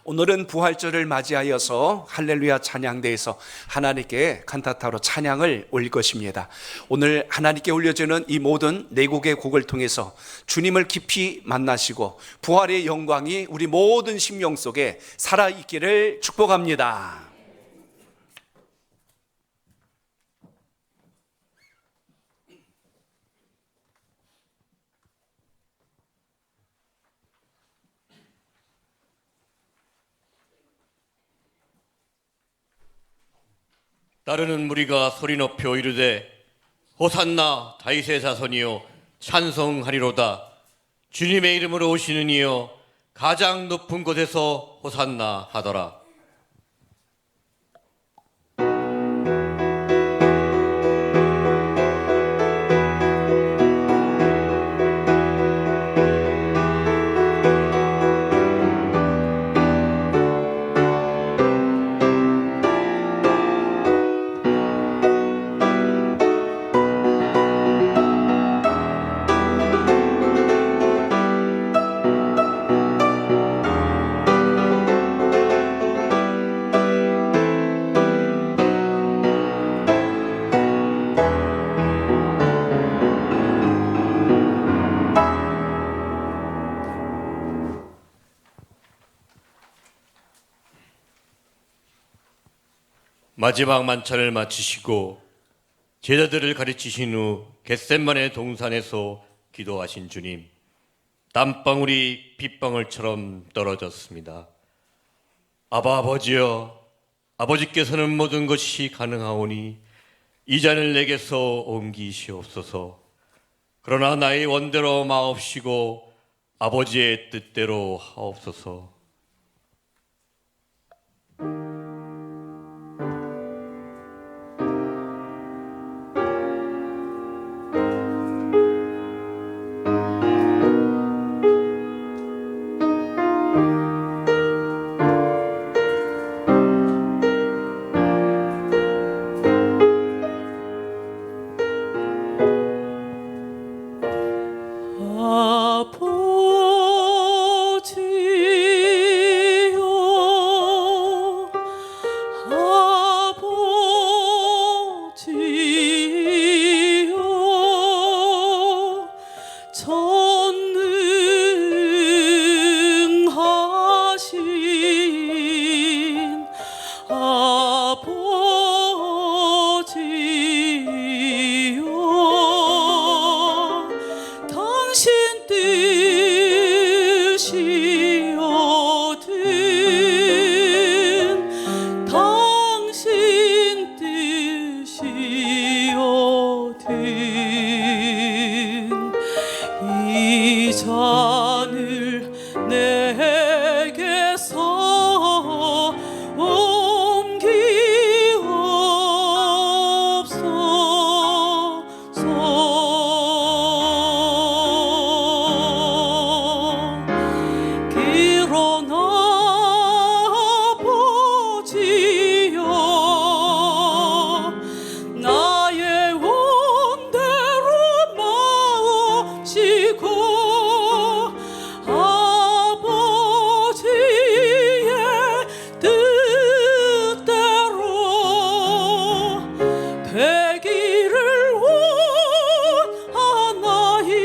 오늘은 부활절을 맞이하여서 할렐루야 찬양대에서 하나님께 칸타타로 찬양을 올릴 것입니다. 오늘 하나님께 올려지는 이 모든 네 곡의 곡을 통해서 주님을 깊이 만나시고 부활의 영광이 우리 모든 심령 속에 살아있기를 축복합니다. 따르는 무리가 소리 높여 이르되 호산나 다윗의 자손이여 찬송하리로다. 주님의 이름으로 오시는 이여 가장 높은 곳에서 호산나 하더라. 마지막 만찬을 마치시고 제자들을 가르치신 후 겟셋마네 동산에서 기도하신 주님, 땀방울이 빗방울처럼 떨어졌습니다. 아버지여, 아버지께서는 모든 것이 가능하오니 이 잔을 내게서 옮기시옵소서. 그러나 나의 원대로 마옵시고 아버지의 뜻대로 하옵소서. 이 잔을 내게서 옮기옵소서. 그러나 아버지여, 나의 원대로 마옵시고 아버지의 뜻대로 되기를 원하나이다.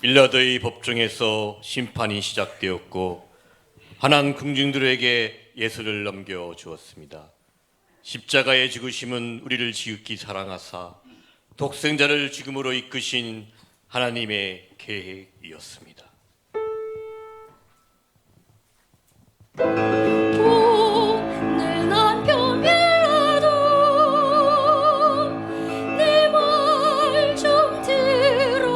빌라도의 법정에서 심판이 시작되었고 화난 궁중들에게 예수를 넘겨 주었습니다. 십자가의 죽으심은 우리를 지극히 사랑하사 독생자를 죽음으로 이끄신 하나님의 계획이었습니다. 내 남편 빌라도 내 말 좀 들어요.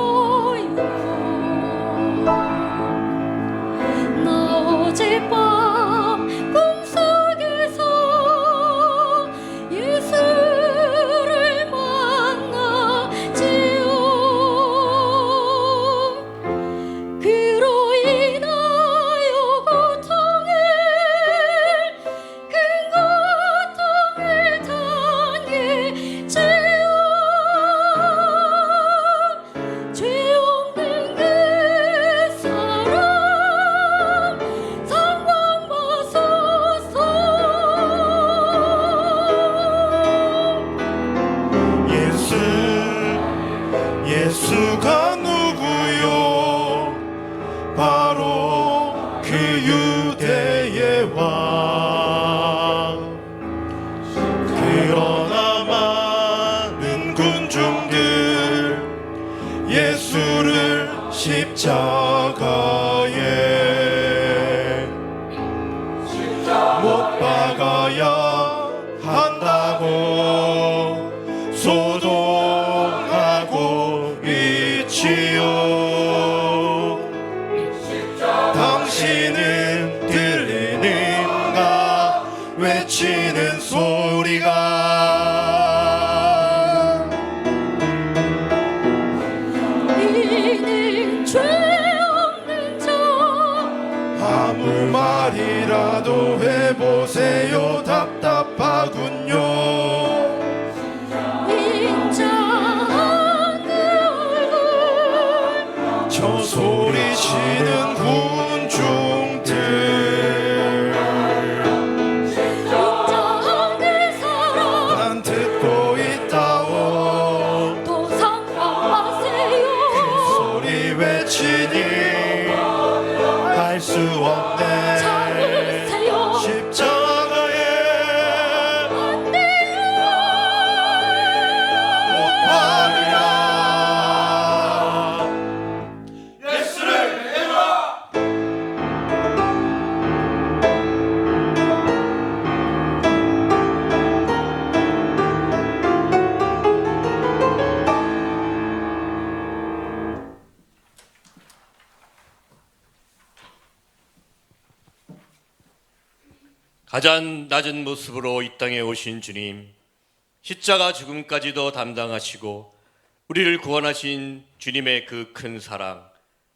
그 유대의 왕. 그러나 많은 군중들 예수를 십자가에 못 박아야 한다고 소동하고 있지요. 당신은 들리는가 외치는 소리가. 이는 죄 없는 자 아무 말이라도 해보세요. 답답하군요. 인자한 그 얼굴 저 소리치는 군중들 인자한 그 사랑 난 듣고 있다오. 또 상관하세요. 소리 외치니 할 수 없네. 참으세요. 십자가에 안 돼요. 못 박으라. 가장 낮은 모습으로 이 땅에 오신 주님, 십자가 죽음까지도 담당하시고 우리를 구원하신 주님의 그 큰 사랑,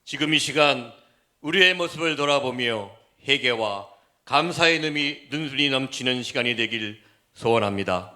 지금 이 시간 우리의 모습을 돌아보며 회개와 감사의 눈물이 넘치는 시간이 되길 소원합니다.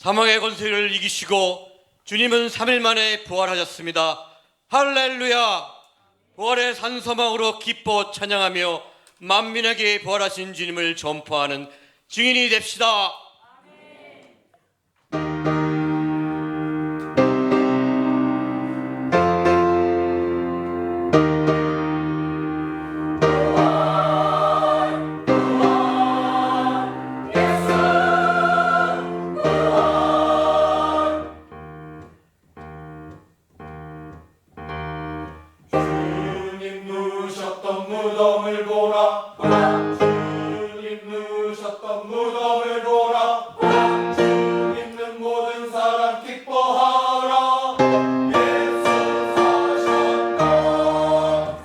사망의 권세를 이기시고 주님은 3일 만에 부활하셨습니다. 할렐루야! 부활의 산소망으로 기뻐 찬양하며 만민에게 부활하신 주님을 전파하는 증인이 됩시다. 주님 누우셨던 무덤을 보라. 주님 누우셨던 무덤을 보라. 주 믿는 모든 사람 기뻐하라. 예수 사셨다.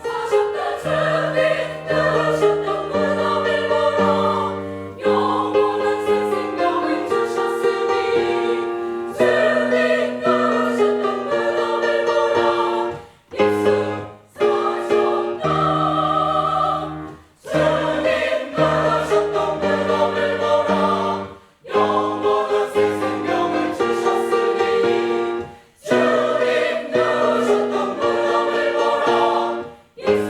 사셨다. 주님 누우셨던 무덤을 보라. 영원한 새 생명을 주셨으니 주님 누우셨던 무덤을 보라. 예수 사셨다. 주님 누우셨던 무덤을 보라. 영원한 새 생명을 주셨으니 주님 누우셨던 무덤을 보라. 예수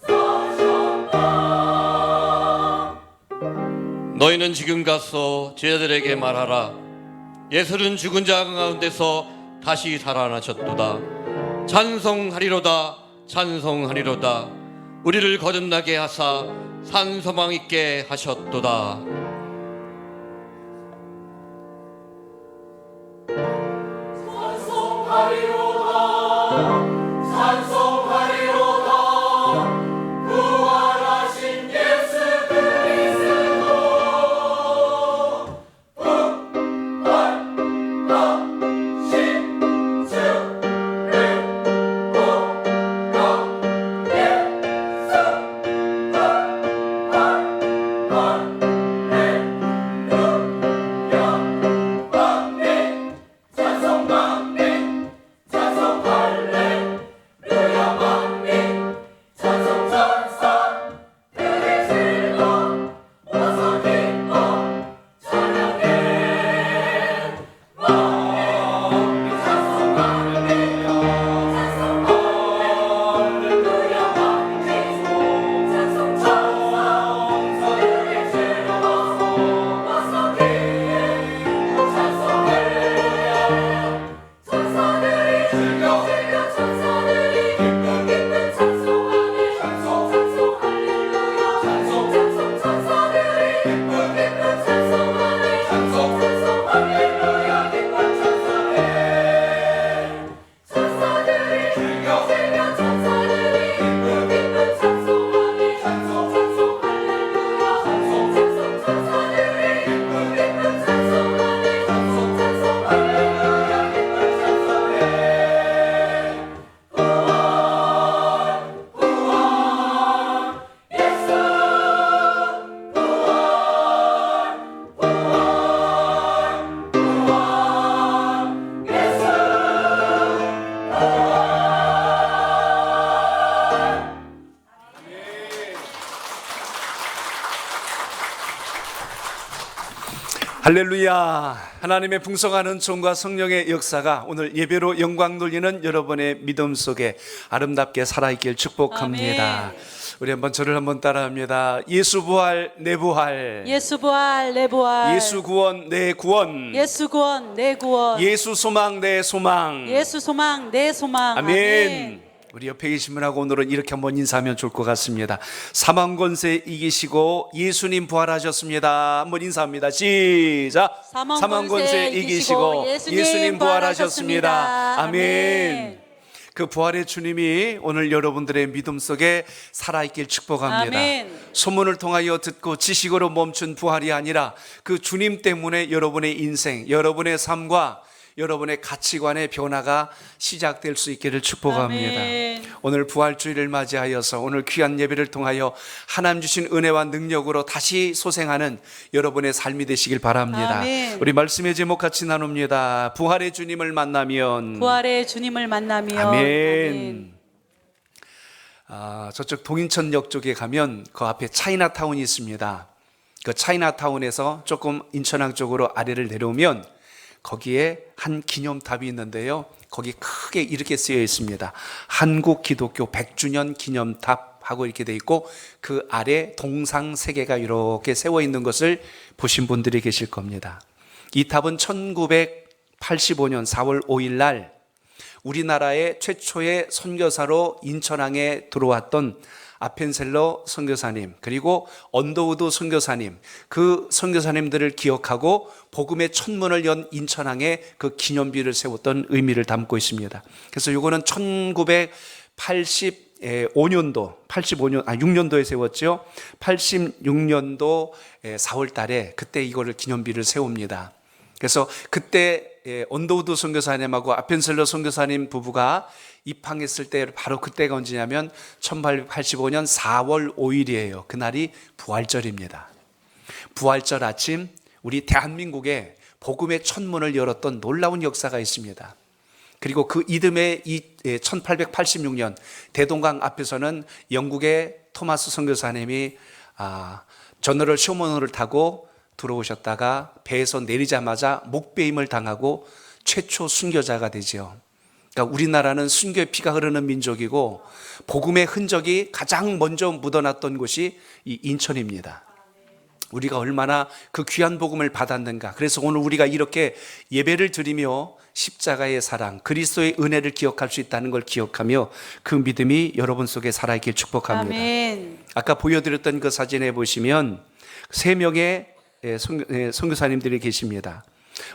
사셨다. 너희는 지금 가서 제자들에게 말하라. 예수는 죽은 자 가운데서 다시 살아나셨도다. 찬송하리로다. 찬송하리로다. 우리를 거듭나게 하사 산소망 있게 하셨도다. 부활하신 예수 그리스도 부활하신 주를 보라. 예수 할렐루야 만민 찬송 만민 찬송 할렐루야 만민 찬송 찬송 그의 즐거움 어서 기뻐 찬양해 만민 찬송 만민 찬송 할렐루야 만민 찬송 찬송 그의 즐거움 어서 기뻐 찬송해 천사들이 즐겨 천사들이 기쁜 찬송하네 찬송 할렐루야 찬송 천사들이 기쁜 찬송하네 찬송 할렐루야 기쁜 찬송해 천사들이 즐겨 천사들이 기쁜 찬송하네 찬송 할렐루야 찬송 천사들이 기쁜 찬송하네 찬송 할렐루야 기쁜 찬송해 할렐루야. 하나님의 풍성한 은총과 성령의 역사가 오늘 예배로 영광 돌리는 여러분의 믿음 속에 아름답게 살아있길 축복합니다. 아멘. 우리 한번 저를 한번 따라합니다. 예수 부활 내 부활, 예수 부활 내 부활, 예수 구원 내 구원, 예수 구원 내 구원, 예수 소망 내 소망. 예수 소망 내 소망. 아멘. 우리 옆에 계신 분하고 오늘은 이렇게 한번 인사하면 좋을 것 같습니다. 사망 권세 이기시고 예수님 부활하셨습니다. 한번 인사합니다. 시작. 사망 권세 이기시고 예수님 부활하셨습니다. 아멘. 그 부활의 주님이 오늘 여러분들의 믿음 속에 살아있길 축복합니다. 아멘. 소문을 통하여 듣고 지식으로 멈춘 부활이 아니라 그 주님 때문에 여러분의 인생, 여러분의 삶과 여러분의 가치관의 변화가 시작될 수 있기를 축복합니다. 아멘. 오늘 부활주일을 맞이하여서 오늘 귀한 예배를 통하여 하나님 주신 은혜와 능력으로 다시 소생하는 여러분의 삶이 되시길 바랍니다. 아멘. 우리 말씀의 제목 같이 나눕니다. 부활의 주님을 만나면. 부활의 주님을 만나면. 아멘. 저쪽 동인천역 쪽에 가면 그 앞에 차이나타운이 있습니다. 그 차이나타운에서 조금 인천항 쪽으로 아래를 내려오면 거기에 한 기념탑이 있는데요. 거기 크게 이렇게 쓰여 있습니다. 한국 기독교 100주년 기념탑 하고 이렇게 돼 있고 그 아래 동상 세 개가 이렇게 세워 있는 것을 보신 분들이 계실 겁니다. 이 탑은 1985년 4월 5일 날 우리나라의 최초의 선교사로 인천항에 들어왔던 아펜셀러 선교사님 그리고 언더우드 선교사님 그 선교사님들을 기억하고 복음의 천문을 연 인천항에 그 기념비를 세웠던 의미를 담고 있습니다. 그래서 이거는 6년도에 세웠죠. 86년도 4월 달에 그때 이거를 기념비를 세웁니다. 그래서 그때 언더우드 선교사님하고 아펜셀러 선교사님 부부가 입항했을 때 바로 그때가 언제냐면 1885년 4월 5일이에요. 그날이 부활절입니다. 부활절 아침 우리 대한민국에 복음의 천문을 열었던 놀라운 역사가 있습니다. 그리고 그 이듬해 1886년 대동강 앞에서는 영국의 토마스 선교사님이 저너럴 쇼먼호를 타고 들어오셨다가 배에서 내리자마자 목베임을 당하고 최초 순교자가 되죠. 그러니까 우리나라는 순교의 피가 흐르는 민족이고 복음의 흔적이 가장 먼저 묻어났던 곳이 이 인천입니다. 우리가 얼마나 그 귀한 복음을 받았는가. 그래서 오늘 우리가 이렇게 예배를 드리며 십자가의 사랑, 그리스도의 은혜를 기억할 수 있다는 걸 기억하며 그 믿음이 여러분 속에 살아있길 축복합니다. 아멘. 아까 보여드렸던 그 사진에 보시면 3명의 선교사님들이 계십니다.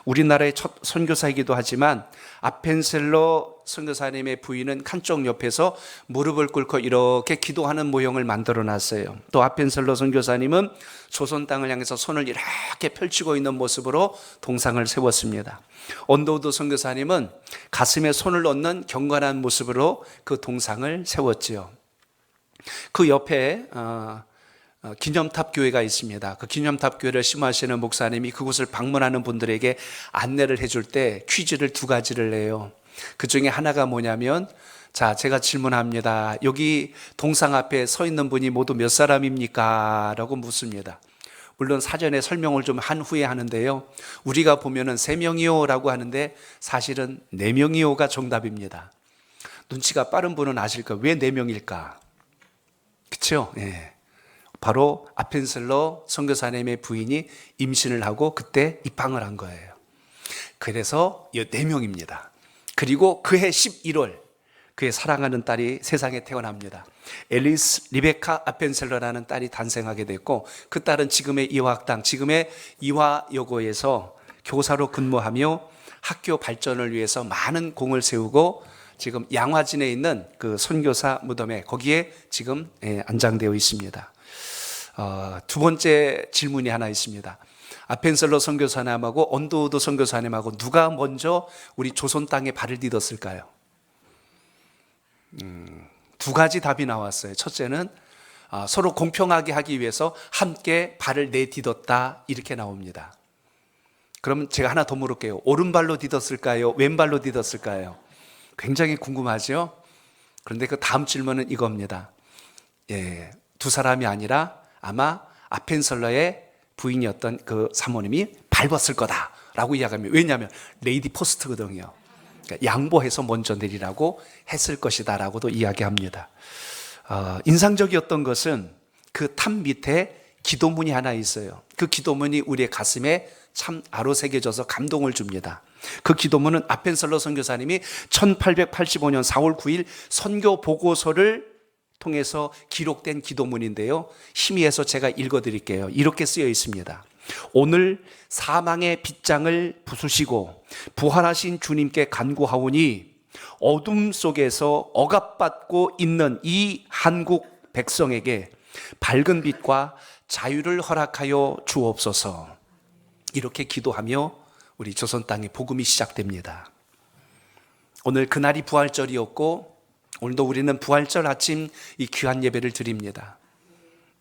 우리나라의 첫 선교사이기도 하지만 아펜셀러 선교사님의 부인은 칸쪽 옆에서 무릎을 꿇고 이렇게 기도하는 모형을 만들어 놨어요. 또 아펜셀러 선교사님은 조선 땅을 향해서 손을 이렇게 펼치고 있는 모습으로 동상을 세웠습니다. 언더우드 선교사님은 가슴에 손을 얹는 경건한 모습으로 그 동상을 세웠지요. 그 옆에 기념탑 교회가 있습니다. 그 기념탑 교회를 심하시는 목사님이 그곳을 방문하는 분들에게 안내를 해줄 때 퀴즈를 2가지를 내요. 그 중에 하나가 뭐냐면, 자, 제가 질문합니다. 여기 동상 앞에 서 있는 분이 모두 몇 사람입니까? 라고 묻습니다. 물론 사전에 설명을 좀 한 후에 하는데요. 우리가 보면은 3명이요 라고 하는데 사실은 4명이요가 정답입니다. 눈치가 빠른 분은 아실 거예요. 왜 4명일까? 그쵸? 예. 바로 아펜셀러 선교사님의 부인이 임신을 하고 그때 입항을 한 거예요. 그래서 4명입니다. 그리고 그해 11월 그의 사랑하는 딸이 세상에 태어납니다. 앨리스 리베카 아펜셀러라는 딸이 탄생하게 됐고 그 딸은 지금의 이화학당, 지금의 이화여고에서 교사로 근무하며 학교 발전을 위해서 많은 공을 세우고 지금 양화진에 있는 그 선교사 무덤에 거기에 지금 안장되어 있습니다. 2번째 질문이 하나 있습니다. 아펜셀러 선교사님하고 언더우드 선교사님하고 누가 먼저 우리 조선 땅에 발을 디뎠을까요? 2가지 답이 나왔어요. 첫째는 서로 공평하게 하기 위해서 함께 발을 내딛었다 이렇게 나옵니다. 그럼 제가 하나 더 물을게요. 오른발로 디뎠을까요? 왼발로 디뎠을까요? 굉장히 궁금하죠? 그런데 그 다음 질문은 이겁니다. 2 사람이 아니라 아마 아펜셀러의 부인이었던 그 사모님이 밟았을 거다라고 이야기합니다. 왜냐하면 레이디 포스트거든요. 그러니까 양보해서 먼저 내리라고 했을 것이다라고도 이야기합니다. 인상적이었던 것은 그 탑 밑에 기도문이 하나 있어요. 그 기도문이 우리의 가슴에 참 아로새겨져서 감동을 줍니다. 그 기도문은 아펜셀러 선교사님이 1885년 4월 9일 선교 보고서를 통해서 기록된 기도문인데요. 힘이해서 제가 읽어드릴게요. 이렇게 쓰여 있습니다. 오늘 사망의 빗장을 부수시고 부활하신 주님께 간구하오니 어둠 속에서 억압받고 있는 이 한국 백성에게 밝은 빛과 자유를 허락하여 주옵소서. 이렇게 기도하며 우리 조선 땅에 복음이 시작됩니다. 오늘 그날이 부활절이었고 오늘도 우리는 부활절 아침 이 귀한 예배를 드립니다.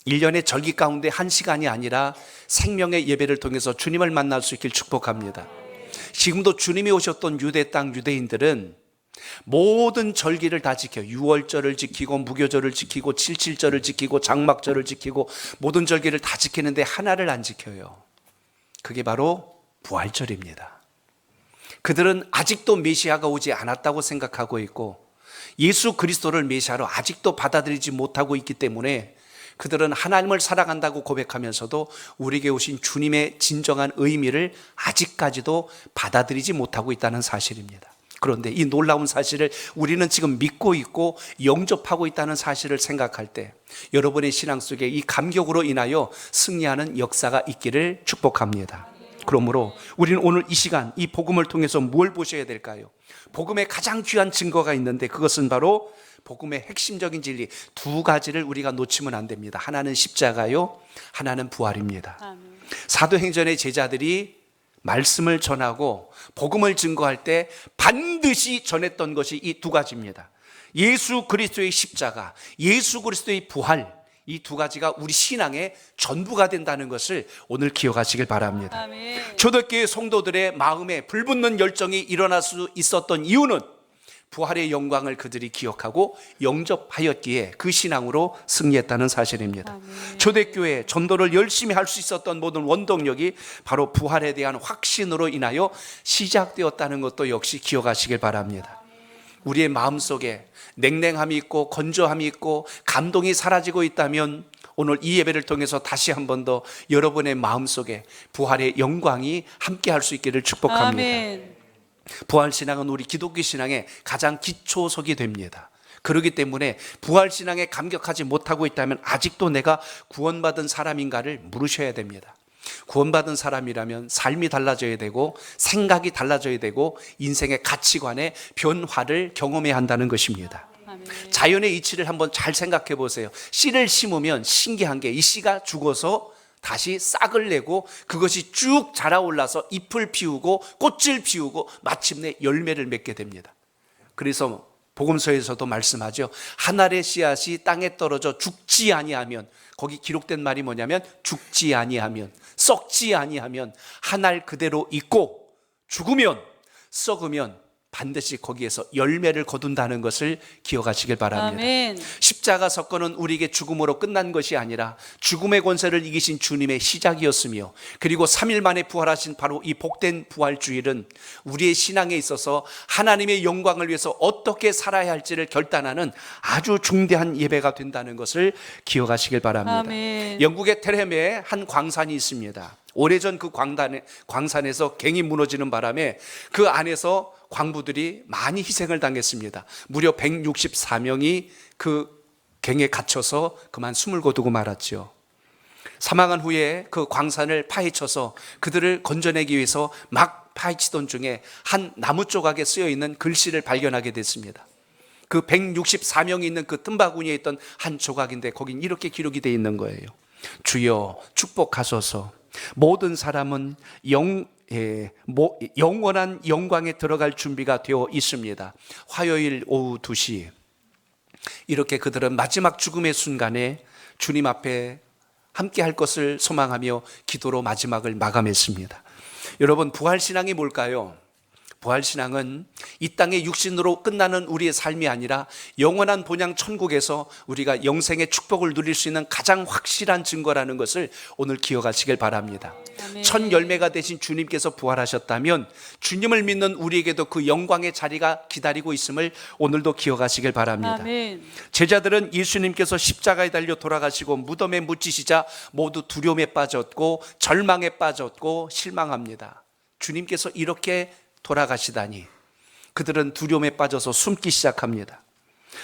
1년의 절기 가운데 1시간이 아니라 생명의 예배를 통해서 주님을 만날 수 있길 축복합니다. 지금도 주님이 오셨던 유대 땅 유대인들은 모든 절기를 다 지켜요. 유월절을 지키고 무교절을 지키고 칠칠절을 지키고 장막절을 지키고 모든 절기를 다 지키는데 하나를 안 지켜요. 그게 바로 부활절입니다. 그들은 아직도 메시아가 오지 않았다고 생각하고 있고 예수 그리스도를 메시아로 아직도 받아들이지 못하고 있기 때문에 그들은 하나님을 사랑한다고 고백하면서도 우리에게 오신 주님의 진정한 의미를 아직까지도 받아들이지 못하고 있다는 사실입니다. 그런데 이 놀라운 사실을 우리는 지금 믿고 있고 영접하고 있다는 사실을 생각할 때 여러분의 신앙 속에 이 감격으로 인하여 승리하는 역사가 있기를 축복합니다. 그러므로 우리는 오늘 이 시간 이 복음을 통해서 뭘 보셔야 될까요? 복음의 가장 귀한 증거가 있는데 그것은 바로 복음의 핵심적인 진리 두 가지를 우리가 놓치면 안 됩니다. 하나는 십자가요, 하나는 부활입니다. 아멘. 사도행전의 제자들이 말씀을 전하고 복음을 증거할 때 반드시 전했던 것이 이 두 가지입니다. 예수 그리스도의 십자가, 예수 그리스도의 부활, 이 두 가지가 우리 신앙의 전부가 된다는 것을 오늘 기억하시길 바랍니다. 아멘. 초대교회 성도들의 마음에 불붙는 열정이 일어날 수 있었던 이유는 부활의 영광을 그들이 기억하고 영접하였기에 그 신앙으로 승리했다는 사실입니다. 아멘. 초대교회 전도를 열심히 할 수 있었던 모든 원동력이 바로 부활에 대한 확신으로 인하여 시작되었다는 것도 역시 기억하시길 바랍니다. 우리의 마음속에 냉랭함이 있고 건조함이 있고 감동이 사라지고 있다면 오늘 이 예배를 통해서 다시 한 번 더 여러분의 마음속에 부활의 영광이 함께 할 수 있기를 축복합니다. 아멘. 부활신앙은 우리 기독교 신앙의 가장 기초석이 됩니다. 그렇기 때문에 부활신앙에 감격하지 못하고 있다면 아직도 내가 구원받은 사람인가를 물으셔야 됩니다. 구원받은 사람이라면 삶이 달라져야 되고 생각이 달라져야 되고 인생의 가치관의 변화를 경험해야 한다는 것입니다. 아멘. 자연의 이치를 한번 잘 생각해 보세요. 씨를 심으면 신기한 게 이 씨가 죽어서 다시 싹을 내고 그것이 쭉 자라올라서 잎을 피우고 꽃을 피우고 마침내 열매를 맺게 됩니다. 그래서 복음서에서도 말씀하죠. 한 알의 씨앗이 땅에 떨어져 죽지 아니하면, 거기 기록된 말이 뭐냐면 죽지 아니하면, 썩지 아니하면 한 알 그대로 있고 죽으면, 썩으면 반드시 거기에서 열매를 거둔다는 것을 기억하시길 바랍니다. 아멘. 십자가 사건은 우리에게 죽음으로 끝난 것이 아니라 죽음의 권세를 이기신 주님의 시작이었으며, 그리고 3일 만에 부활하신 바로 이 복된 부활주일은 우리의 신앙에 있어서 하나님의 영광을 위해서 어떻게 살아야 할지를 결단하는 아주 중대한 예배가 된다는 것을 기억하시길 바랍니다. 아멘. 영국의 테레메에 한 광산이 있습니다. 오래전 그 광산에서 갱이 무너지는 바람에 그 안에서 광부들이 많이 희생을 당했습니다. 무려 164명이 그 갱에 갇혀서 그만 숨을 거두고 말았죠. 사망한 후에 그 광산을 파헤쳐서 그들을 건져내기 위해서 막 파헤치던 중에 한 나무 조각에 쓰여 있는 글씨를 발견하게 됐습니다. 그 164명이 있는 그 뜸바구니에 있던 한 조각인데 거긴 이렇게 기록이 되어 있는 거예요. 주여 축복하소서. 모든 사람은 영원한 영광에 들어갈 준비가 되어 있습니다. 화요일 오후 2시 이렇게 그들은 마지막 죽음의 순간에 주님 앞에 함께 할 것을 소망하며 기도로 마지막을 마감했습니다. 여러분, 부활신앙이 뭘까요? 부활신앙은 이 땅의 육신으로 끝나는 우리의 삶이 아니라 영원한 본향 천국에서 우리가 영생의 축복을 누릴 수 있는 가장 확실한 증거라는 것을 오늘 기억하시길 바랍니다. 아멘. 첫 열매가 되신 주님께서 부활하셨다면 주님을 믿는 우리에게도 그 영광의 자리가 기다리고 있음을 오늘도 기억하시길 바랍니다. 아멘. 제자들은 예수님께서 십자가에 달려 돌아가시고 무덤에 묻히시자 모두 두려움에 빠졌고 절망에 빠졌고 실망합니다. 주님께서 이렇게 돌아가시다니 그들은 두려움에 빠져서 숨기 시작합니다.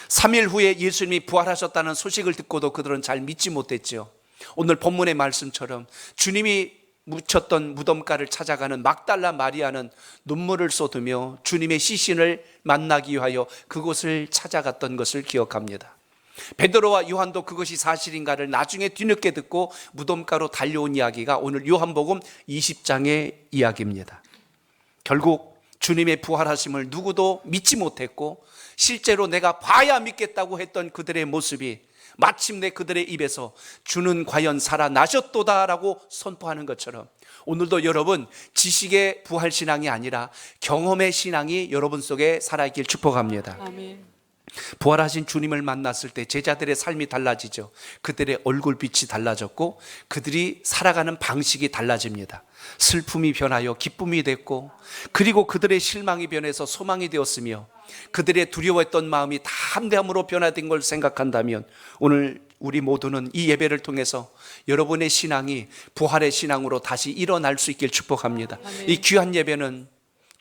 3일 후에 예수님이 부활하셨다는 소식을 듣고도 그들은 잘 믿지 못했죠. 오늘 본문의 말씀처럼 주님이 묻혔던 무덤가를 찾아가는 막달라 마리아는 눈물을 쏟으며 주님의 시신을 만나기 위하여 그곳을 찾아갔던 것을 기억합니다. 베드로와 요한도 그것이 사실인가를 나중에 뒤늦게 듣고 무덤가로 달려온 이야기가 오늘 요한복음 20장의 이야기입니다. 결국 주님의 부활하심을 누구도 믿지 못했고 실제로 내가 봐야 믿겠다고 했던 그들의 모습이 마침내 그들의 입에서 주는 과연 살아나셨도다라고 선포하는 것처럼 오늘도 여러분 지식의 부활신앙이 아니라 경험의 신앙이 여러분 속에 살아있길 축복합니다. 아멘. 부활하신 주님을 만났을 때 제자들의 삶이 달라지죠. 그들의 얼굴빛이 달라졌고 그들이 살아가는 방식이 달라집니다. 슬픔이 변하여 기쁨이 됐고, 그리고 그들의 실망이 변해서 소망이 되었으며, 그들의 두려워했던 마음이 담대함으로 변화된 걸 생각한다면 오늘 우리 모두는 이 예배를 통해서 여러분의 신앙이 부활의 신앙으로 다시 일어날 수 있길 축복합니다. 이 귀한 예배는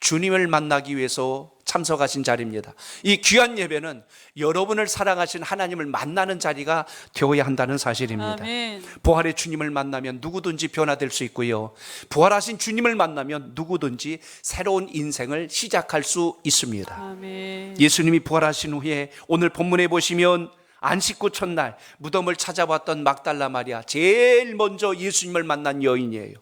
주님을 만나기 위해서 참석하신 자리입니다. 이 귀한 예배는 여러분을 사랑하신 하나님을 만나는 자리가 되어야 한다는 사실입니다. 아멘. 부활의 주님을 만나면 누구든지 변화될 수 있고요, 부활하신 주님을 만나면 누구든지 새로운 인생을 시작할 수 있습니다. 아멘. 예수님이 부활하신 후에 오늘 본문에 보시면 안식구 첫날 무덤을 찾아왔던 막달라 마리아, 제일 먼저 예수님을 만난 여인이에요.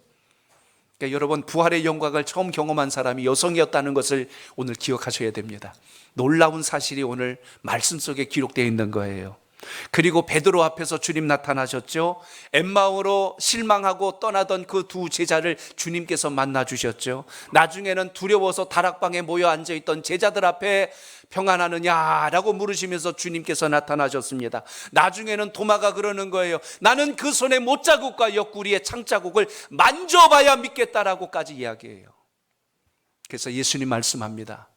그러니까 여러분, 부활의 영광을 처음 경험한 사람이 여성이었다는 것을 오늘 기억하셔야 됩니다. 놀라운 사실이 오늘 말씀 속에 기록되어 있는 거예요. 그리고 베드로 앞에서 주님 나타나셨죠. 엠마오로 실망하고 떠나던 그 두 제자를 주님께서 만나 주셨죠. 나중에는 두려워서 다락방에 모여 앉아있던 제자들 앞에 평안하느냐라고 물으시면서 주님께서 나타나셨습니다. 나중에는 도마가 그러는 거예요. 나는 그 손의 못자국과 옆구리의 창자국을 만져봐야 믿겠다라고까지 이야기해요. 그래서 예수님 말씀합니다.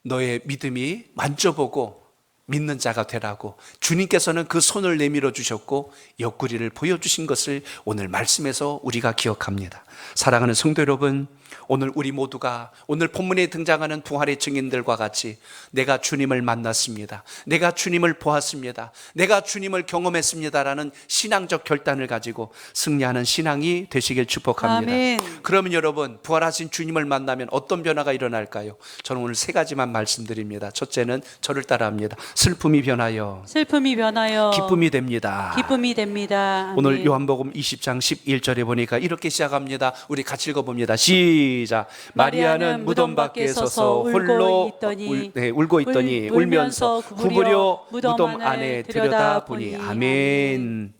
너의 믿음이 만져보고 믿는 자가 되라고 주님께서는 그 손을 내밀어 주셨고 옆구리를 보여주신 것을 오늘 말씀에서 우리가 기억합니다. 사랑하는 성도 여러분, 오늘 우리 모두가 오늘 본문에 등장하는 부활의 증인들과 같이 내가 주님을 만났습니다, 내가 주님을 보았습니다, 내가 주님을 경험했습니다라는 신앙적 결단을 가지고 승리하는 신앙이 되시길 축복합니다. 아멘. 그러면 여러분, 부활하신 주님을 만나면 어떤 변화가 일어날까요? 저는 오늘 세 가지만 말씀드립니다. 첫째는 저를 따라합니다. 슬픔이 변하여 슬픔이 변하여 기쁨이 됩니다. 기쁨이 됩니다. 아멘. 오늘 요한복음 20장 11절에 보니까 이렇게 시작합니다. 우리 같이 읽어봅니다. 시작. 마리아는 무덤 밖에 서서 홀로 울고 있더니 울면서 구부려 무덤 안에 들여다보니. 아멘.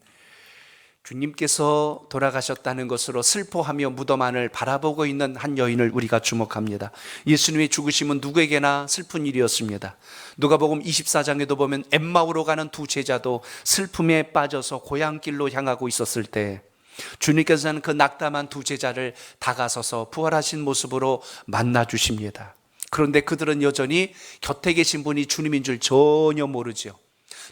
주님께서 돌아가셨다는 것으로 슬퍼하며 무덤 안을 바라보고 있는 한 여인을 우리가 주목합니다. 예수님의 죽으심은 누구에게나 슬픈 일이었습니다. 누가복음 24장에도 보면 엠마오로 가는 두 제자도 슬픔에 빠져서 고향길로 향하고 있었을 때 주님께서는 그 낙담한 두 제자를 다가서서 부활하신 모습으로 만나 주십니다. 그런데 그들은 여전히 곁에 계신 분이 주님인 줄 전혀 모르죠.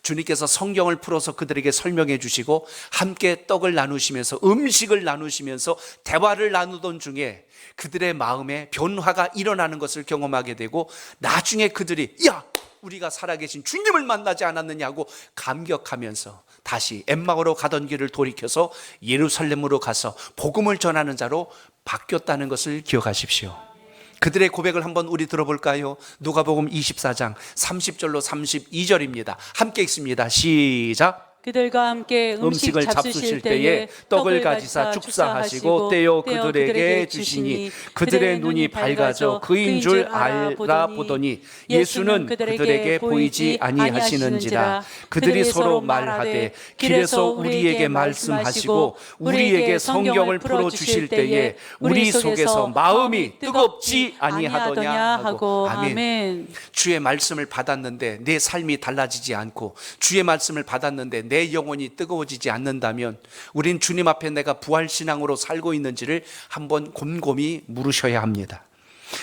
주님께서 성경을 풀어서 그들에게 설명해 주시고 함께 떡을 나누시면서 음식을 나누시면서 대화를 나누던 중에 그들의 마음에 변화가 일어나는 것을 경험하게 되고, 나중에 그들이 야, 우리가 살아계신 주님을 만나지 않았느냐고 감격하면서 다시 엠마오로 가던 길을 돌이켜서 예루살렘으로 가서 복음을 전하는 자로 바뀌었다는 것을 기억하십시오. 그들의 고백을 한번 우리 들어볼까요? 누가복음 24장 30절로 32절입니다. 함께 읽습니다. 시작. 그들과 함께 음식을 잡수실 때에 떡을 가지사 축사하시고 떼어 그들에게 주시니 그들의 눈이 밝아져 그인 줄 알아보더니 예수는 그들에게 보이지 아니하시는지라. 그들이 서로 말하되 길에서 우리에게 말씀하시고 우리에게 성경을 풀어주실 때에 우리 속에서 마음이 뜨겁지 아니하더냐 하고. 아멘. 주의 말씀을 받았는데 내 삶이 달라지지 않고 주의 말씀을 받았는데 내 영혼이 뜨거워지지 않는다면 우린 주님 앞에 내가 부활신앙으로 살고 있는지를 한번 곰곰이 물으셔야 합니다.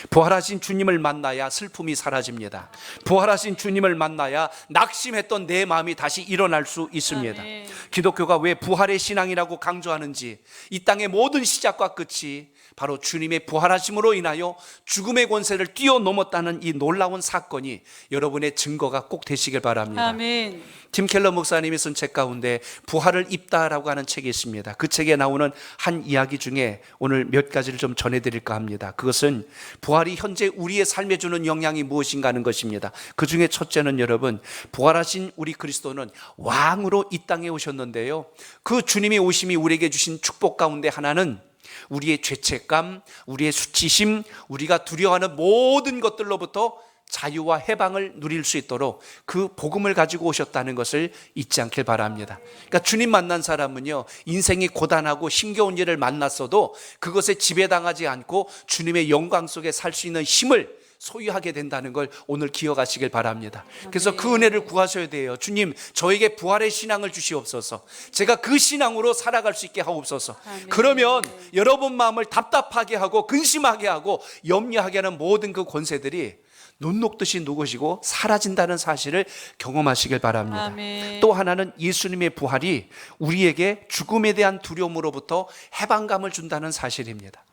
부활하신 주님을 만나야 슬픔이 사라집니다. 부활하신 주님을 만나야 낙심했던 내 마음이 다시 일어날 수 있습니다. 아멘. 기독교가 왜 부활의 신앙이라고 강조하는지, 이 땅의 모든 시작과 끝이 바로 주님의 부활하심으로 인하여 죽음의 권세를 뛰어넘었다는 이 놀라운 사건이 여러분의 증거가 꼭 되시길 바랍니다. 아멘. 팀 켈러 목사님이 쓴 책 가운데 부활을 입다라고 하는 책이 있습니다. 그 책에 나오는 한 이야기 중에 오늘 몇 가지를 좀 전해드릴까 합니다. 그것은 부활이 현재 우리의 삶에 주는 영향이 무엇인가 하는 것입니다. 그 중에 첫째는 여러분, 부활하신 우리 그리스도는 왕으로 이 땅에 오셨는데요, 그 주님의 오심이 우리에게 주신 축복 가운데 하나는 우리의 죄책감, 우리의 수치심, 우리가 두려워하는 모든 것들로부터 자유와 해방을 누릴 수 있도록 그 복음을 가지고 오셨다는 것을 잊지 않길 바랍니다. 그러니까 주님 만난 사람은요, 인생이 고단하고 힘겨운 일을 만났어도 그것에 지배당하지 않고 주님의 영광 속에 살 수 있는 힘을 소유하게 된다는 걸 오늘 기억하시길 바랍니다. 그래서 그 은혜를 구하셔야 돼요. 주님, 저에게 부활의 신앙을 주시옵소서. 제가 그 신앙으로 살아갈 수 있게 하옵소서. 그러면 여러분 마음을 답답하게 하고 근심하게 하고 염려하게 하는 모든 그 권세들이 눈 녹듯이 녹으시고 사라진다는 사실을 경험하시길 바랍니다. 아멘. 또 하나는 예수님의 부활이 우리에게 죽음에 대한 두려움으로부터 해방감을 준다는 사실입니다.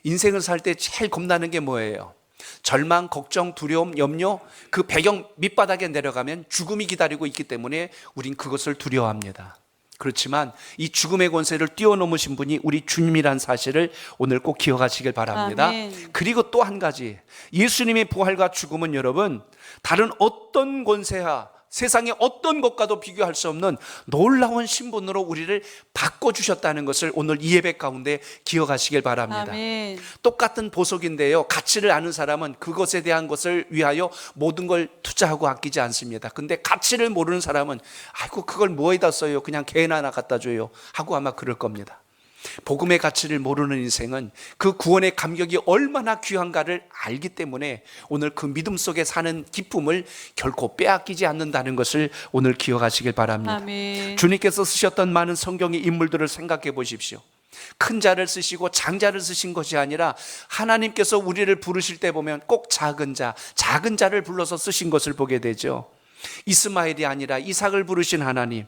인생을 살 때 제일 겁나는 게 뭐예요? 절망, 걱정, 두려움, 염려, 그 배경 밑바닥에 내려가면 죽음이 기다리고 있기 때문에 우린 그것을 두려워합니다. 그렇지만 이 죽음의 권세를 뛰어넘으신 분이 우리 주님이란 사실을 오늘 꼭 기억하시길 바랍니다. 아멘. 그리고 또 한 가지, 예수님의 부활과 죽음은 여러분 다른 어떤 권세와 세상의 어떤 것과도 비교할 수 없는 놀라운 신분으로 우리를 바꿔주셨다는 것을 오늘 이 예배 가운데 기억하시길 바랍니다. 아멘. 똑같은 보석인데요, 가치를 아는 사람은 그것에 대한 것을 위하여 모든 걸 투자하고 아끼지 않습니다. 근데 가치를 모르는 사람은 아이고 그걸 뭐에다 써요, 그냥 개나 하나 갖다 줘요 하고 아마 그럴 겁니다. 복음의 가치를 모르는 인생은 그 구원의 감격이 얼마나 귀한가를 알기 때문에 오늘 그 믿음 속에 사는 기쁨을 결코 빼앗기지 않는다는 것을 오늘 기억하시길 바랍니다. 아멘. 주님께서 쓰셨던 많은 성경의 인물들을 생각해 보십시오. 큰 자를 쓰시고 장자를 쓰신 것이 아니라 하나님께서 우리를 부르실 때 보면 꼭 작은 자를 불러서 쓰신 것을 보게 되죠. 이스마엘이 아니라 이삭을 부르신 하나님,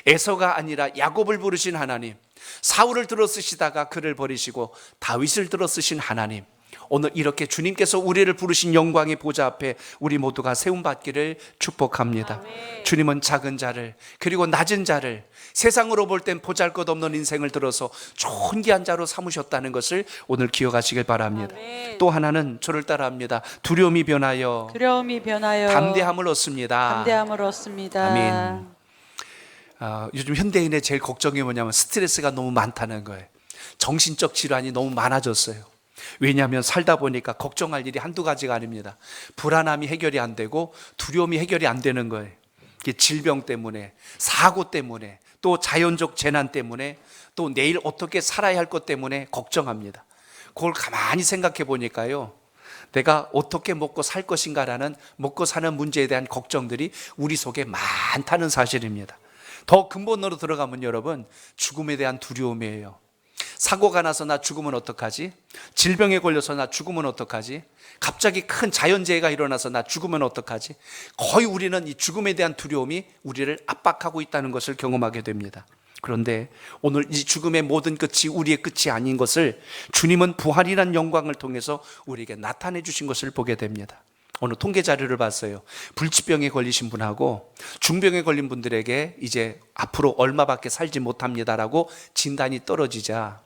에서가 아니라 야곱을 부르신 하나님, 사울을 들어 쓰시다가 그를 버리시고 다윗을 들어 쓰신 하나님, 오늘 이렇게 주님께서 우리를 부르신 영광의 보좌 앞에 우리 모두가 세움받기를 축복합니다. 주님은 작은 자를, 그리고 낮은 자를, 세상으로 볼 땐 보잘것없는 인생을 들어서 존귀한 자로 삼으셨다는 것을 오늘 기억하시길 바랍니다. 아멘. 또 하나는 저를 따라합니다. 두려움이 변하여 두려움이 변하여 담대함을 얻습니다. 담대함을 얻습니다. 아멘. 요즘 현대인의 제일 걱정이 뭐냐면 스트레스가 너무 많다는 거예요. 정신적 질환이 너무 많아졌어요. 왜냐하면 살다 보니까 걱정할 일이 한두 가지가 아닙니다. 불안함이 해결이 안 되고 두려움이 해결이 안 되는 거예요. 이게 질병 때문에, 사고 때문에, 또 자연적 재난 때문에, 또 내일 어떻게 살아야 할 것 때문에 걱정합니다. 그걸 가만히 생각해 보니까요, 내가 어떻게 먹고 살 것인가라는 먹고 사는 문제에 대한 걱정들이 우리 속에 많다는 사실입니다. 더 근본으로 들어가면 여러분, 죽음에 대한 두려움이에요. 사고가 나서 나 죽으면 어떡하지? 질병에 걸려서 나 죽으면 어떡하지? 갑자기 큰 자연재해가 일어나서 나 죽으면 어떡하지? 거의 우리는 이 죽음에 대한 두려움이 우리를 압박하고 있다는 것을 경험하게 됩니다. 그런데 오늘 이 죽음의 모든 끝이 우리의 끝이 아닌 것을 주님은 부활이란 영광을 통해서 우리에게 나타내 주신 것을 보게 됩니다. 오늘 통계 자료를 봤어요. 불치병에 걸리신 분하고 중병에 걸린 분들에게 이제 앞으로 얼마밖에 살지 못합니다라고 진단이 떨어지자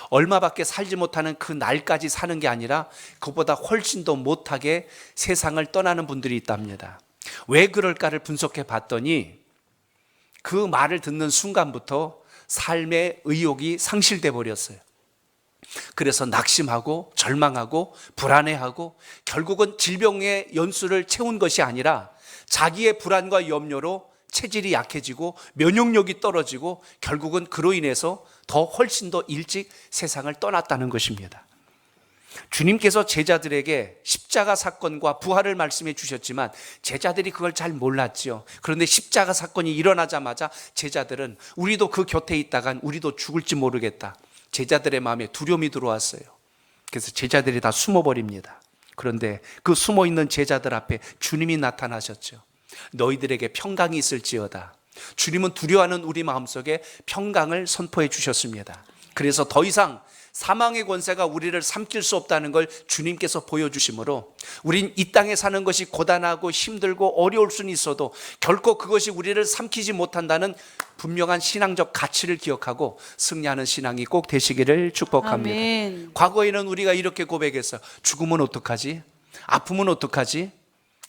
얼마밖에 살지 못하는 그 날까지 사는 게 아니라 그보다 훨씬 더 못하게 세상을 떠나는 분들이 있답니다. 왜 그럴까를 분석해 봤더니 그 말을 듣는 순간부터 삶의 의욕이 상실돼 버렸어요. 그래서 낙심하고 절망하고 불안해하고 결국은 질병의 연수를 채운 것이 아니라 자기의 불안과 염려로 체질이 약해지고 면역력이 떨어지고 결국은 그로 인해서 더 훨씬 더 일찍 세상을 떠났다는 것입니다. 주님께서 제자들에게 십자가 사건과 부활을 말씀해 주셨지만 제자들이 그걸 잘 몰랐죠. 그런데 십자가 사건이 일어나자마자 제자들은 우리도 그 곁에 있다간 우리도 죽을지 모르겠다. 제자들의 마음에 두려움이 들어왔어요. 그래서 제자들이 다 숨어버립니다. 그런데 그 숨어있는 제자들 앞에 주님이 나타나셨죠. 너희들에게 평강이 있을지어다. 주님은 두려워하는 우리 마음속에 평강을 선포해 주셨습니다. 그래서 더 이상 사망의 권세가 우리를 삼킬 수 없다는 걸 주님께서 보여주심으로 우린 이 땅에 사는 것이 고단하고 힘들고 어려울 수는 있어도 결코 그것이 우리를 삼키지 못한다는 분명한 신앙적 가치를 기억하고 승리하는 신앙이 꼭 되시기를 축복합니다. 아멘. 과거에는 우리가 이렇게 고백했어요. 죽으면 어떡하지? 아프면 어떡하지?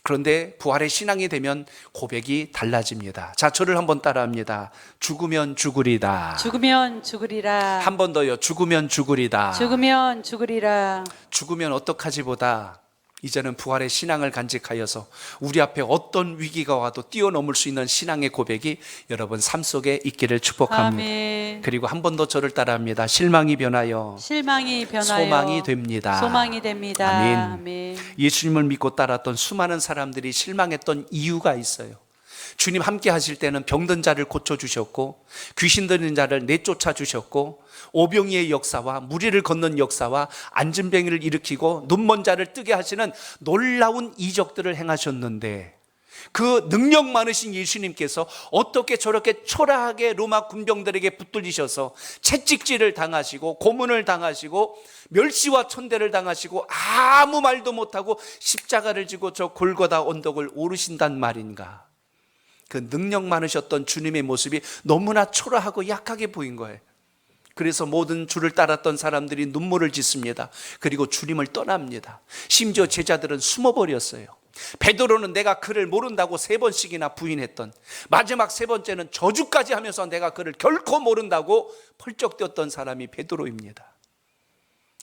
그런데 부활의 신앙이 되면 고백이 달라집니다. 자, 저를 한번 따라합니다. 죽으면 죽으리다. 죽으면 죽으리라. 한 번 더요. 죽으면 죽으리다. 죽으면 죽으리라. 죽으면 어떡하지 보다 이제는 부활의 신앙을 간직하여서 우리 앞에 어떤 위기가 와도 뛰어넘을 수 있는 신앙의 고백이 여러분 삶 속에 있기를 축복합니다. 아멘. 그리고 한 번 더 저를 따라합니다. 실망이 변하여 실망이 변하여 소망이 됩니다. 소망이 됩니다. 아멘. 아멘. 예수님을 믿고 따랐던 수많은 사람들이 실망했던 이유가 있어요. 주님 함께 하실 때는 병든 자를 고쳐주셨고 귀신 들린 자를 내쫓아 주셨고 오병이의 역사와 무리를 걷는 역사와 안진뱅이를 일으키고 눈먼 자를 뜨게 하시는 놀라운 이적들을 행하셨는데 그 능력 많으신 예수님께서 어떻게 저렇게 초라하게 로마 군병들에게 붙들리셔서 채찍질을 당하시고 고문을 당하시고 멸시와 천대를 당하시고 아무 말도 못하고 십자가를 지고 저 골고다 언덕을 오르신단 말인가. 그 능력 많으셨던 주님의 모습이 너무나 초라하고 약하게 보인 거예요. 그래서 모든 주를 따랐던 사람들이 눈물을 짓습니다. 그리고 주님을 떠납니다. 심지어 제자들은 숨어버렸어요. 베드로는 내가 그를 모른다고 3번씩이나 부인했던, 마지막 3번째는 저주까지 하면서 내가 그를 결코 모른다고 펄쩍 뛰었던 사람이 베드로입니다.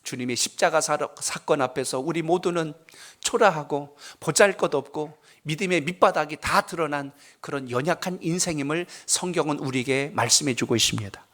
주님의 십자가 사건 앞에서 우리 모두는 초라하고 보잘것없고 믿음의 밑바닥이 다 드러난 그런 연약한 인생임을 성경은 우리에게 말씀해 주고 있습니다.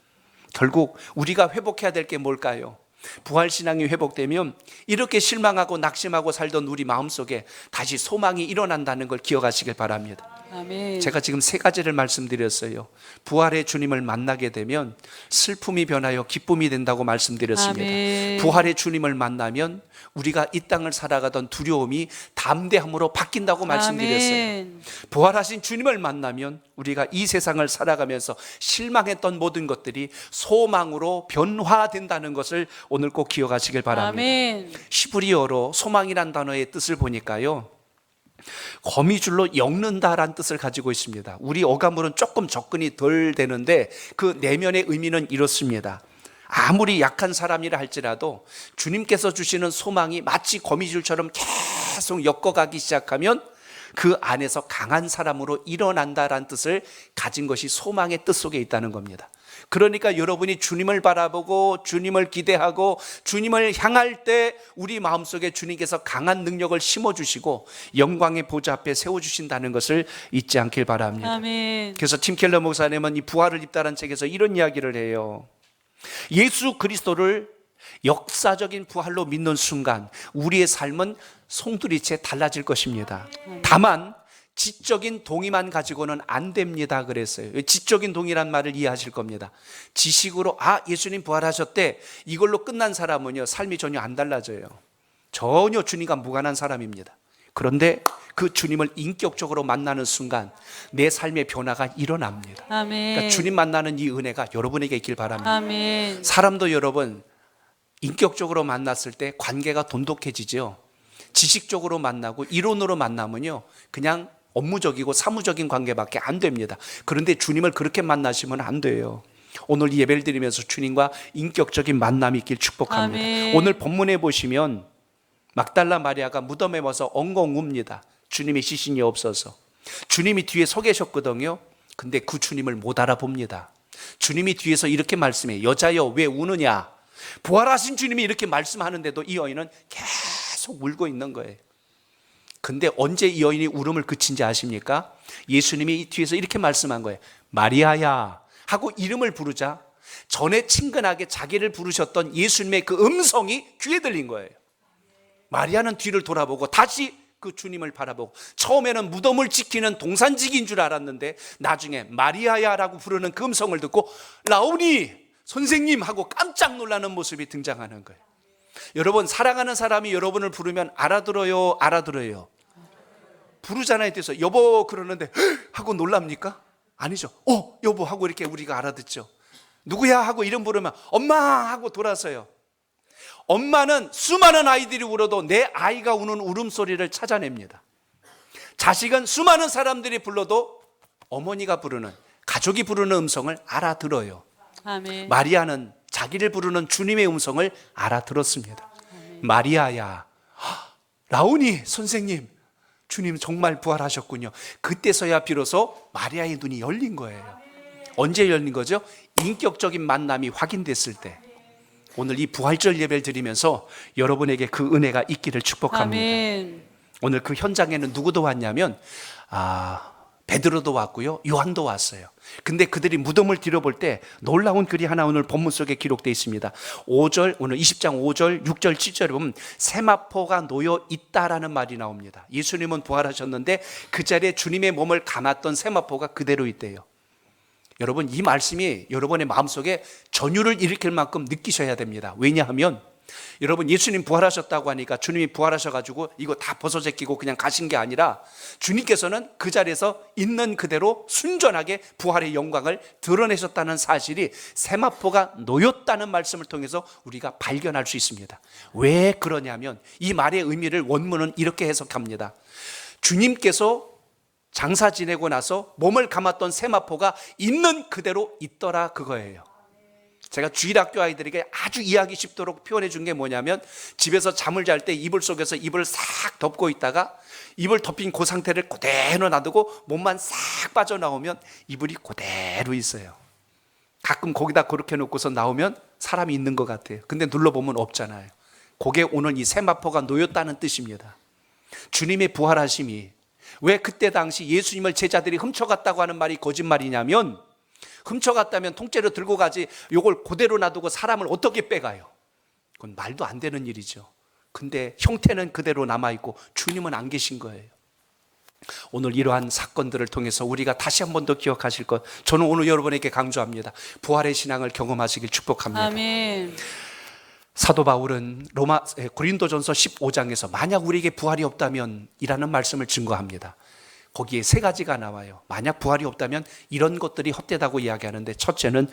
결국 우리가 회복해야 될 게 뭘까요? 부활신앙이 회복되면 이렇게 실망하고 낙심하고 살던 우리 마음속에 다시 소망이 일어난다는 걸 기억하시길 바랍니다. 아멘. 제가 지금 3가지를 말씀드렸어요. 부활의 주님을 만나게 되면 슬픔이 변하여 기쁨이 된다고 말씀드렸습니다. 아멘. 부활의 주님을 만나면 우리가 이 땅을 살아가던 두려움이 담대함으로 바뀐다고 말씀드렸어요. 아멘. 부활하신 주님을 만나면 우리가 이 세상을 살아가면서 실망했던 모든 것들이 소망으로 변화된다는 것을 오늘 꼭 기억하시길 바랍니다. 아멘. 히브리어로 소망이란 단어의 뜻을 보니까요, 거미줄로 엮는다라는 뜻을 가지고 있습니다. 우리 어감으로는 조금 접근이 덜 되는데 그 내면의 의미는 이렇습니다. 아무리 약한 사람이라 할지라도 주님께서 주시는 소망이 마치 거미줄처럼 계속 엮어가기 시작하면 그 안에서 강한 사람으로 일어난다라는 뜻을 가진 것이 소망의 뜻 속에 있다는 겁니다. 그러니까 여러분이 주님을 바라보고 주님을 기대하고 주님을 향할 때 우리 마음속에 주님께서 강한 능력을 심어주시고 영광의 보좌 앞에 세워주신다는 것을 잊지 않길 바랍니다. 아멘. 그래서 팀 켈러 목사님은 이 부활을 입다라는 책에서 이런 이야기를 해요. 예수 그리스도를 역사적인 부활로 믿는 순간 우리의 삶은 송두리째 달라질 것입니다. 다만 지적인 동의만 가지고는 안 됩니다 그랬어요. 지적인 동의란 말을 이해하실 겁니다. 지식으로 예수님 부활하셨대 이걸로 끝난 사람은요 삶이 전혀 안 달라져요. 전혀 주님과 무관한 사람입니다. 그런데 그 주님을 인격적으로 만나는 순간 내 삶의 변화가 일어납니다. 아멘. 그러니까 주님 만나는 이 은혜가 여러분에게 있길 바랍니다. 아멘. 사람도 여러분 인격적으로 만났을 때 관계가 돈독해지죠. 지식적으로 만나고 이론으로 만나면요 그냥 업무적이고 사무적인 관계밖에 안 됩니다. 그런데 주님을 그렇게 만나시면 안 돼요. 오늘 예배를 드리면서 주님과 인격적인 만남이 있길 축복합니다. 아멘. 오늘 본문에 보시면 막달라 마리아가 무덤에 와서 엉엉 웁니다. 주님의 시신이 없어서. 주님이 뒤에 서 계셨거든요. 근데 그 주님을 못 알아봅니다. 주님이 뒤에서 이렇게 말씀해요. 여자여 왜 우느냐. 부활하신 주님이 이렇게 말씀하는데도 이 여인은 계속 울고 있는 거예요. 근데 언제 이 여인이 울음을 그친지 아십니까? 예수님이 뒤에서 이렇게 말씀한 거예요. 마리아야 하고 이름을 부르자 전에 친근하게 자기를 부르셨던 예수님의 그 음성이 귀에 들린 거예요. 마리아는 뒤를 돌아보고 다시 그 주님을 바라보고 처음에는 무덤을 지키는 동산직인 줄 알았는데 나중에 마리아야라고 부르는 그 음성을 듣고 라오니 선생님 하고 깜짝 놀라는 모습이 등장하는 거예요. 여러분 사랑하는 사람이 여러분을 부르면 알아들어요? 알아들어요? 부르잖아요. 그래서 여보 그러는데 하고 놀랍니까? 아니죠. 여보 하고 이렇게 우리가 알아듣죠. 누구야 하고 이름 부르면 엄마 하고 돌아서요. 엄마는 수많은 아이들이 울어도 내 아이가 우는 울음소리를 찾아냅니다. 자식은 수많은 사람들이 불러도 어머니가 부르는 가족이 부르는 음성을 알아들어요. 아멘. 마리아는 자기를 부르는 주님의 음성을 알아들었습니다. 마리아야 라오니 선생님 주님 정말 부활하셨군요. 그때서야 비로소 마리아의 눈이 열린 거예요. 언제 열린 거죠? 인격적인 만남이 확인됐을 때. 오늘 이 부활절 예배를 드리면서 여러분에게 그 은혜가 있기를 축복합니다. 아멘. 오늘 그 현장에는 누구도 왔냐면 베드로도 왔고요, 요한도 왔어요. 근데 그들이 무덤을 뒤려볼 때 놀라운 글이 하나 오늘 본문 속에 기록되어 있습니다. 5절, 오늘 20장 5절, 6절, 7절에 보면 세마포가 놓여 있다라는 말이 나옵니다. 예수님은 부활하셨는데 그 자리에 주님의 몸을 감았던 세마포가 그대로 있대요. 여러분, 이 말씀이 여러분의 마음속에 전율을 일으킬 만큼 느끼셔야 됩니다. 왜냐하면 여러분, 예수님 부활하셨다고 하니까 주님이 부활하셔가지고 이거 다 벗어제끼고 그냥 가신 게 아니라 주님께서는 그 자리에서 있는 그대로 순전하게 부활의 영광을 드러내셨다는 사실이 세마포가 놓였다는 말씀을 통해서 우리가 발견할 수 있습니다. 왜 그러냐면 이 말의 의미를 원문은 이렇게 해석합니다. 주님께서 장사 지내고 나서 몸을 감았던 세마포가 있는 그대로 있더라, 그거예요. 제가 주일학교 아이들에게 아주 이해하기 쉽도록 표현해 준 게 뭐냐면, 집에서 잠을 잘 때 이불 속에서 이불을 싹 덮고 있다가 이불 덮인 그 상태를 그대로 놔두고 몸만 싹 빠져나오면 이불이 그대로 있어요. 가끔 거기다 그렇게 놓고서 나오면 사람이 있는 것 같아요. 근데 눌러보면 없잖아요. 그게 오늘 이 세마포가 놓였다는 뜻입니다. 주님의 부활하심이 왜 그때 당시 예수님을 제자들이 훔쳐갔다고 하는 말이 거짓말이냐면, 훔쳐갔다면 통째로 들고 가지 요걸 그대로 놔두고 사람을 어떻게 빼가요? 그건 말도 안 되는 일이죠. 근데 형태는 그대로 남아있고 주님은 안 계신 거예요. 오늘 이러한 사건들을 통해서 우리가 다시 한 번 더 기억하실 것, 저는 오늘 여러분에게 강조합니다. 부활의 신앙을 경험하시길 축복합니다. 아멘. 사도 바울은 고린도전서 15장에서 만약 우리에게 부활이 없다면 이라는 말씀을 증거합니다. 거기에 세 가지가 나와요. 만약 부활이 없다면 이런 것들이 헛되다고 이야기하는데, 첫째는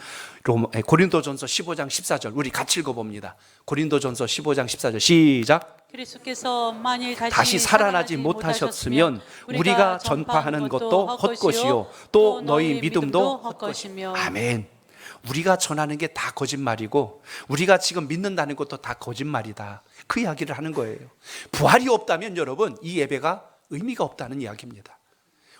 고린도전서 15장 14절, 우리 같이 읽어봅니다. 고린도전서 15장 14절 시작. 그리스도께서 만일 다시 살아나지 못하셨으면 우리가 전파하는 것도 헛것이요 또 너희 믿음도 헛것이며. 아멘. 우리가 전하는 게 다 거짓말이고 우리가 지금 믿는다는 것도 다 거짓말이다, 그 이야기를 하는 거예요. 부활이 없다면 여러분, 이 예배가 의미가 없다는 이야기입니다.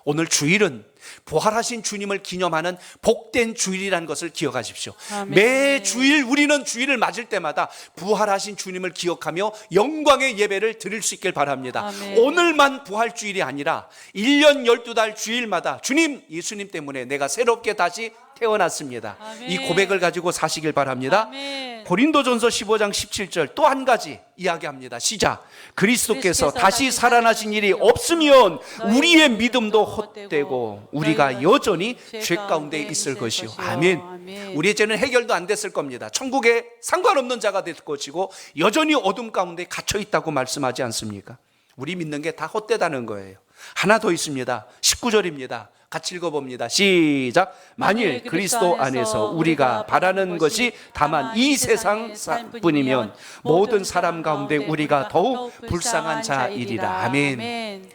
오늘 주일은 부활하신 주님을 기념하는 복된 주일이라는 것을 기억하십시오. 아멘. 매 주일 우리는 주일을 맞을 때마다 부활하신 주님을 기억하며 영광의 예배를 드릴 수 있길 바랍니다. 아멘. 오늘만 부활주일이 아니라 1년 12달 주일마다 주님, 예수님 때문에 내가 새롭게 다시 태어났습니다. 아멘. 이 고백을 가지고 사시길 바랍니다. 아멘. 고린도전서 15장 17절 또 한 가지 이야기합니다. 시작. 그리스도께서 다시 살아나신 일이 없으면 우리의 믿음도 헛되고 우리가 여전히 죄 가운데 있을 것이요. 아멘. 우리의 죄는 해결도 안 됐을 겁니다. 천국에 상관없는 자가 될 것이고 여전히 어둠 가운데 갇혀 있다고 말씀하지 않습니까? 우리 믿는 게 다 헛되다는 거예요. 하나 더 있습니다. 19절입니다. 같이 읽어봅니다. 시작. 만일 그리스도 안에서 우리가 바라는 것이 다만 이 세상 뿐이면 모든 사람 가운데 우리가 더욱 불쌍한 자이리라. 아멘.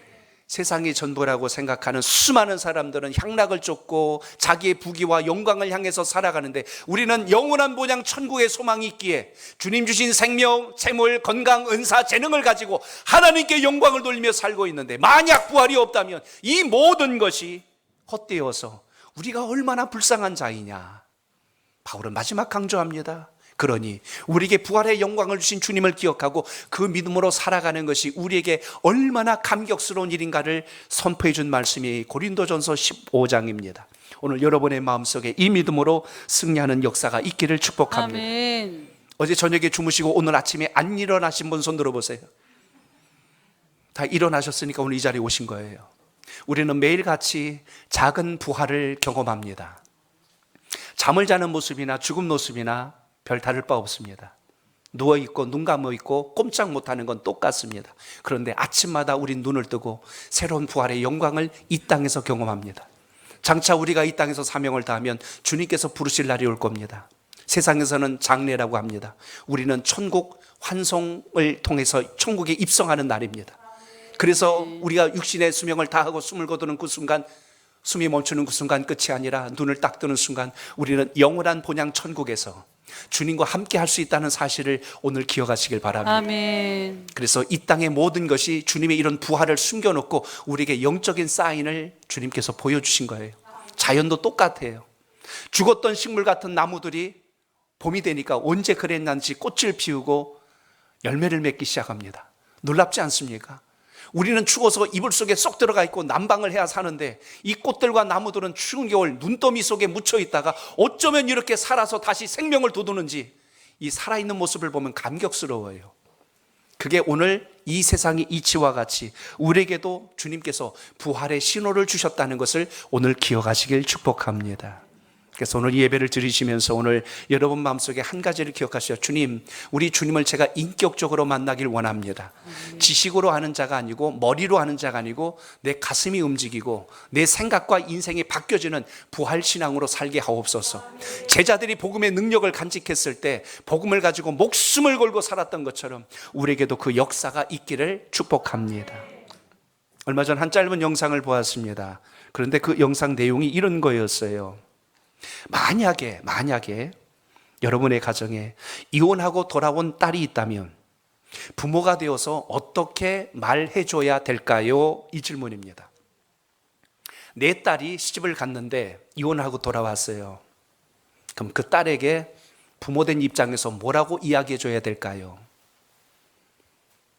세상이 전부라고 생각하는 수많은 사람들은 향락을 쫓고 자기의 부귀와 영광을 향해서 살아가는데, 우리는 영원한 본향 천국의 소망이 있기에 주님 주신 생명, 재물, 건강, 은사, 재능을 가지고 하나님께 영광을 돌리며 살고 있는데, 만약 부활이 없다면 이 모든 것이 헛되어서 우리가 얼마나 불쌍한 자이냐. 바울은 마지막 강조합니다. 그러니 우리에게 부활의 영광을 주신 주님을 기억하고 그 믿음으로 살아가는 것이 우리에게 얼마나 감격스러운 일인가를 선포해 준 말씀이 고린도전서 15장입니다. 오늘 여러분의 마음속에 이 믿음으로 승리하는 역사가 있기를 축복합니다. 아멘. 어제 저녁에 주무시고 오늘 아침에 안 일어나신 분 손 들어보세요. 다 일어나셨으니까 오늘 이 자리에 오신 거예요. 우리는 매일같이 작은 부활을 경험합니다. 잠을 자는 모습이나 죽은 모습이나 별 다를 바 없습니다. 누워있고 눈 감아있고 꼼짝 못하는 건 똑같습니다. 그런데 아침마다 우린 눈을 뜨고 새로운 부활의 영광을 이 땅에서 경험합니다. 장차 우리가 이 땅에서 사명을 다하면 주님께서 부르실 날이 올 겁니다. 세상에서는 장례라고 합니다. 우리는 천국 환송을 통해서 천국에 입성하는 날입니다. 그래서 우리가 육신의 수명을 다하고 숨을 거두는 그 순간, 숨이 멈추는 그 순간 끝이 아니라 눈을 딱 뜨는 순간 우리는 영원한 본향 천국에서 주님과 함께 할 수 있다는 사실을 오늘 기억하시길 바랍니다. 아멘. 그래서 이 땅의 모든 것이 주님의 이런 부활을 숨겨놓고 우리에게 영적인 사인을 주님께서 보여주신 거예요. 자연도 똑같아요. 죽었던 식물 같은 나무들이 봄이 되니까 언제 그랬는지 꽃을 피우고 열매를 맺기 시작합니다. 놀랍지 않습니까? 우리는 추워서 이불 속에 쏙 들어가 있고 난방을 해야 사는데 이 꽃들과 나무들은 추운 겨울 눈더미 속에 묻혀 있다가 어쩌면 이렇게 살아서 다시 생명을 돋우는지 이 살아있는 모습을 보면 감격스러워요. 그게 오늘 이 세상의 이치와 같이 우리에게도 주님께서 부활의 신호를 주셨다는 것을 오늘 기억하시길 축복합니다. 그래서 오늘 이 예배를 드리시면서 오늘 여러분 마음속에 한 가지를 기억하시오. 주님, 우리 주님을 제가 인격적으로 만나길 원합니다. 지식으로 하는 자가 아니고 머리로 하는 자가 아니고 내 가슴이 움직이고 내 생각과 인생이 바뀌어지는 부활신앙으로 살게 하옵소서. 제자들이 복음의 능력을 간직했을 때 복음을 가지고 목숨을 걸고 살았던 것처럼 우리에게도 그 역사가 있기를 축복합니다. 얼마 전 한 짧은 영상을 보았습니다. 그런데 그 영상 내용이 이런 거였어요. 만약에 여러분의 가정에 이혼하고 돌아온 딸이 있다면 부모가 되어서 어떻게 말해줘야 될까요? 이 질문입니다. 내 딸이 시집을 갔는데 이혼하고 돌아왔어요. 그럼 그 딸에게 부모된 입장에서 뭐라고 이야기해줘야 될까요?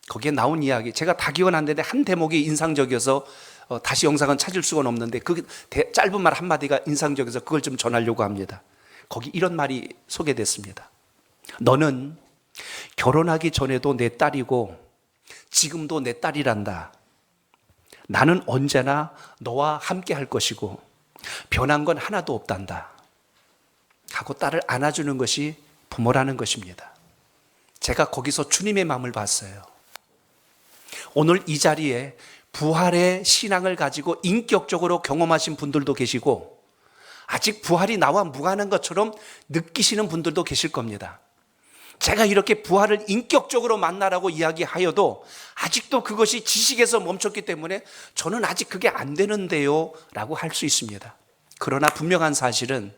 거기에 나온 이야기, 제가 다 기억은 안 나는데 한 대목이 인상적이어서 다시 영상은 찾을 수가 없는데 그 짧은 말 한마디가 인상적이어서 그걸 좀 전하려고 합니다. 거기 이런 말이 소개됐습니다. 너는 결혼하기 전에도 내 딸이고 지금도 내 딸이란다. 나는 언제나 너와 함께 할 것이고 변한 건 하나도 없단다 하고 딸을 안아주는 것이 부모라는 것입니다. 제가 거기서 주님의 마음을 봤어요. 오늘 이 자리에 부활의 신앙을 가지고 인격적으로 경험하신 분들도 계시고 아직 부활이 나와 무관한 것처럼 느끼시는 분들도 계실 겁니다. 제가 이렇게 부활을 인격적으로 만나라고 이야기하여도 아직도 그것이 지식에서 멈췄기 때문에 저는 아직 그게 안 되는데요 라고 할 수 있습니다. 그러나 분명한 사실은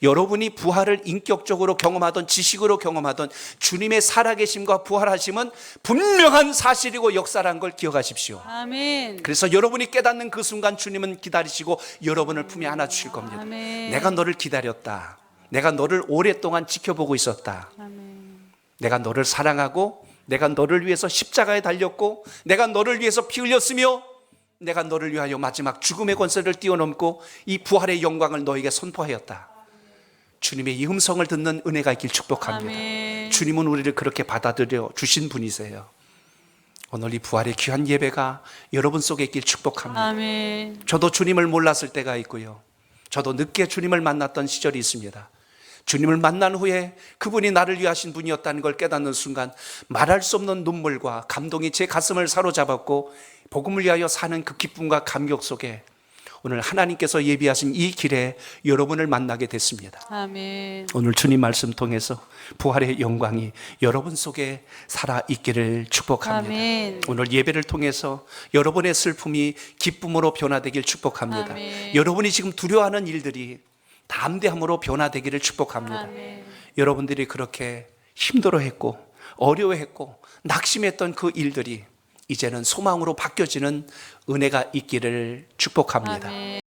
여러분이 부활을 인격적으로 경험하던 지식으로 경험하던 주님의 살아계심과 부활하심은 분명한 사실이고 역사라는 걸 기억하십시오. 아멘. 그래서 여러분이 깨닫는 그 순간 주님은 기다리시고 여러분을 품에 안아주실 겁니다. 아멘. 내가 너를 기다렸다. 내가 너를 오랫동안 지켜보고 있었다. 아멘. 내가 너를 사랑하고 내가 너를 위해서 십자가에 달렸고 내가 너를 위해서 피 흘렸으며 내가 너를 위하여 마지막 죽음의 권세를 뛰어넘고 이 부활의 영광을 너에게 선포하였다. 주님의 이 음성을 듣는 은혜가 있길 축복합니다. 아멘. 주님은 우리를 그렇게 받아들여 주신 분이세요. 오늘 이 부활의 귀한 예배가 여러분 속에 있길 축복합니다. 아멘. 저도 주님을 몰랐을 때가 있고요. 저도 늦게 주님을 만났던 시절이 있습니다. 주님을 만난 후에 그분이 나를 위하신 분이었다는 걸 깨닫는 순간 말할 수 없는 눈물과 감동이 제 가슴을 사로잡았고 복음을 위하여 사는 그 기쁨과 감격 속에 오늘 하나님께서 예비하신 이 길에 여러분을 만나게 됐습니다. 아멘. 오늘 주님 말씀 통해서 부활의 영광이 여러분 속에 살아있기를 축복합니다. 아멘. 오늘 예배를 통해서 여러분의 슬픔이 기쁨으로 변화되길 축복합니다. 아멘. 여러분이 지금 두려워하는 일들이 담대함으로 변화되기를 축복합니다. 아멘. 여러분들이 그렇게 힘들어했고 어려워했고 낙심했던 그 일들이 이제는 소망으로 바뀌어지는 은혜가 있기를 축복합니다. 아멘.